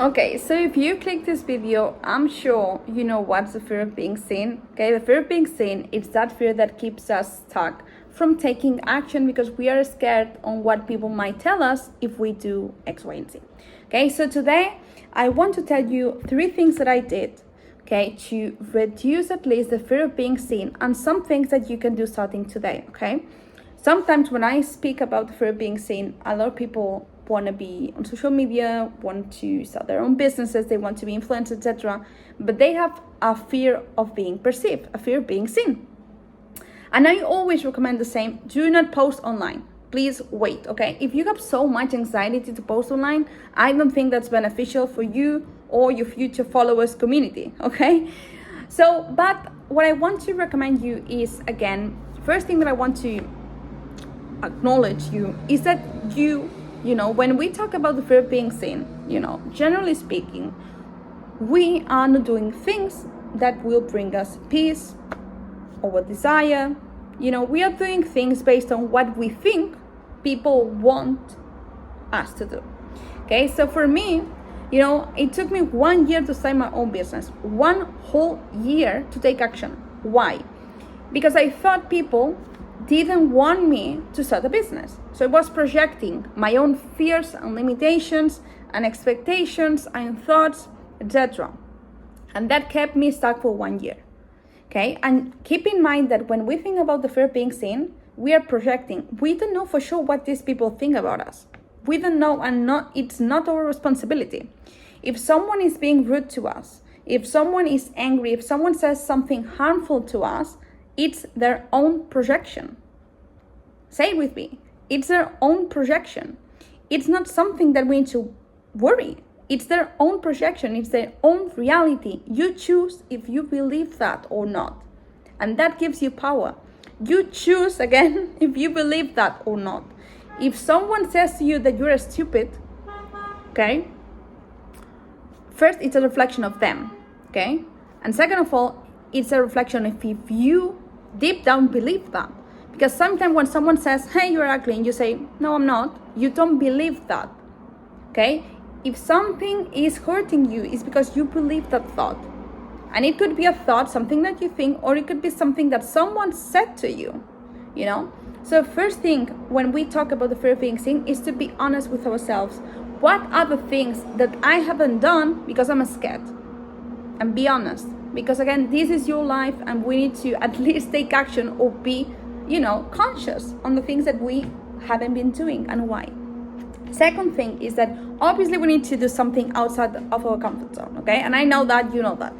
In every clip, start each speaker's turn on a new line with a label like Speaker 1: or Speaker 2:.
Speaker 1: Okay, so if you click this video, I'm sure you know what's the fear of being seen. Okay, the fear of being seen, it's that fear that keeps us stuck from taking action because we are scared on what people might tell us if we do X, Y, and Z. Okay, so today I want to tell you 3 things that I did, okay, to reduce at least the fear of being seen and some things that you can do starting today, okay? Sometimes when I speak about the fear of being seen, a lot of people want to be on social media, want to start their own businesses, they want to be influenced, etc. But they have a fear of being perceived, a fear of being seen. And I always recommend the same: do not post online. Please wait, okay? If you have so much anxiety to post online, I don't think that's beneficial for you or your future followers community, okay? So, but what I want to recommend you is, again, first thing that I want to acknowledge you is that you know, when we talk about the fear of being seen, you know, generally speaking, we are not doing things that will bring us peace or desire. You know, we are doing things based on what we think people want us to do. Okay, so for me, you know, it took me 1 year to start my own business, 1 whole year to take action. Why? Because I thought people didn't want me to start a business. So I was projecting my own fears and limitations and expectations and thoughts, etc. And that kept me stuck for 1 year. Okay, and keep in mind that when we think about the fear of being seen, we are projecting. We don't know for sure what these people think about us. We don't know, and it's not our responsibility. If someone is being rude to us, if someone is angry, if someone says something harmful to us, it's their own projection. Say it with me. It's their own projection. It's not something that we need to worry. It's their own projection. It's their own reality. You choose if you believe that or not. And that gives you power. You choose, again, if you believe that or not. If someone says to you that you're stupid, okay, first, it's a reflection of them, okay? And second of all, it's a reflection if you deep down believe that. Because sometimes when someone says, hey, you're ugly, and you say, no, I'm not, you don't believe that, okay? If something is hurting you, it's because you believe that thought. And it could be a thought, something that you think, or it could be something that someone said to you, you know? So first thing, when we talk about the fear of being seen, is to be honest with ourselves. What are the things that I haven't done because I'm scared? And be honest. Because again, this is your life and we need to at least take action or be, you know, conscious on the things that we haven't been doing and why. Second thing is that obviously we need to do something outside of our comfort zone, okay? And I know that, you know that.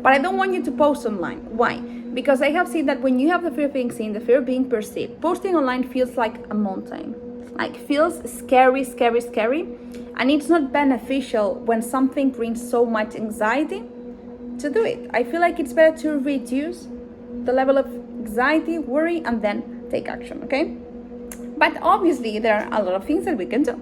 Speaker 1: But I don't want you to post online. Why? Because I have seen that when you have the fear of being seen, the fear of being perceived, posting online feels like a mountain. Like feels scary, scary, scary. And it's not beneficial when something brings so much anxiety to do it. I feel like it's better to reduce the level of anxiety, worry, and then take action, okay? But obviously there are a lot of things that we can do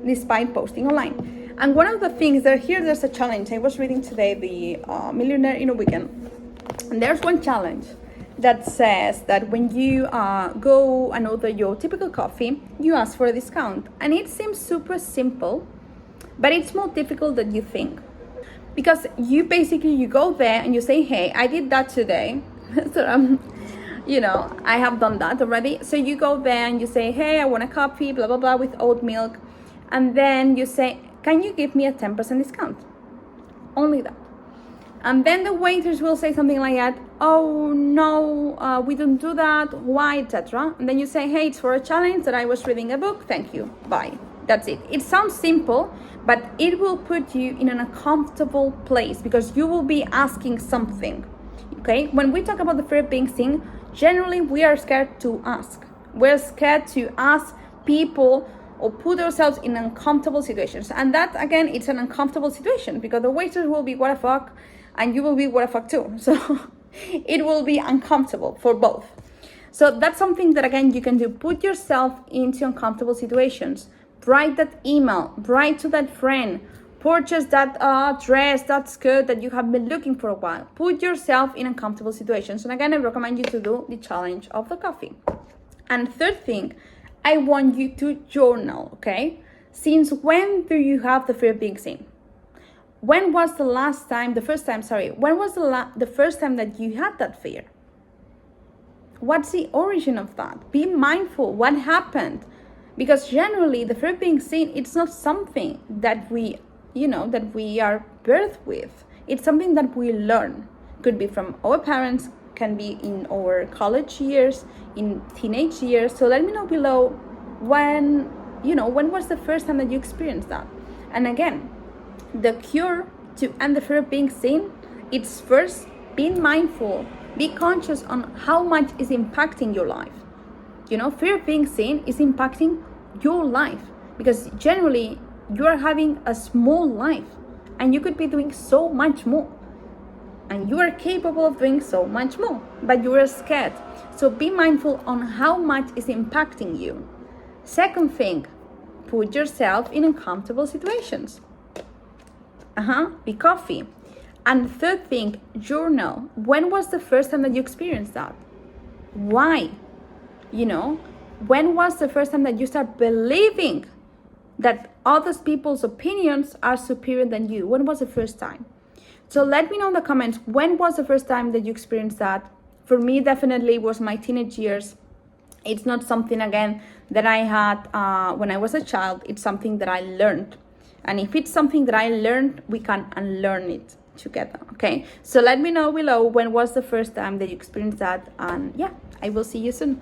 Speaker 1: despite posting online. And one of the things that there's a challenge. I was reading today the Millionaire in a Weekend, and there's one challenge that says that when you go and order your typical coffee, you ask for a discount. And it seems super simple, but it's more difficult than you think. Because you go there and you say, hey, I did that today. So you know, I have done that already. So you go there and you say, hey, I want a coffee, blah, blah, blah, with oat milk. And then you say, can you give me a 10% discount? Only that. And then the waiters will say something like that, oh, no, we don't do that, why, etc. And then you say, hey, it's for a challenge that I was reading a book, thank you, bye. That's it. It sounds simple, but it will put you in an uncomfortable place because you will be asking something, okay? When we talk about the fear of being seen, generally we are scared to ask. We're scared to ask people or put ourselves in uncomfortable situations. And that, again, it's an uncomfortable situation because the waiters will be what the fuck and you will be what the fuck too. So it will be uncomfortable for both. So that's something that, again, you can do. Put yourself into uncomfortable situations. Write that email, write to that friend, purchase that dress, that skirt that you have been looking for a while. Put yourself in uncomfortable situations. And again, I recommend you to do the challenge of the coffee. And third thing, I want you to journal, okay? Since when do you have the fear of being seen? when was the first time that you had that fear? What's the origin of that? Be mindful, what happened? Because generally the fear of being seen, it's not something that we are birthed with. It's something that we learn. Could be from our parents, can be in our college years, in teenage years. So let me know below when was the first time that you experienced that. And again, the cure to end the fear of being seen, it's first being mindful, be conscious on how much is impacting your life. Fear of being seen is impacting your life, because generally you are having a small life and you could be doing so much more, and you are capable of doing so much more, but you are scared. So be mindful on how much is impacting you. Second thing, put yourself in uncomfortable situations. Be coffee. And third thing, journal. When was the first time that you experienced that? Why? When was the first time that you start believing that other people's opinions are superior than you? When was the first time? So let me know in the comments, when was the first time that you experienced that? For me, definitely was my teenage years. It's not something, again, that I had when I was a child. It's something that I learned. And if it's something that I learned, we can unlearn it together, okay? So let me know below, when was the first time that you experienced that? And yeah, I will see you soon.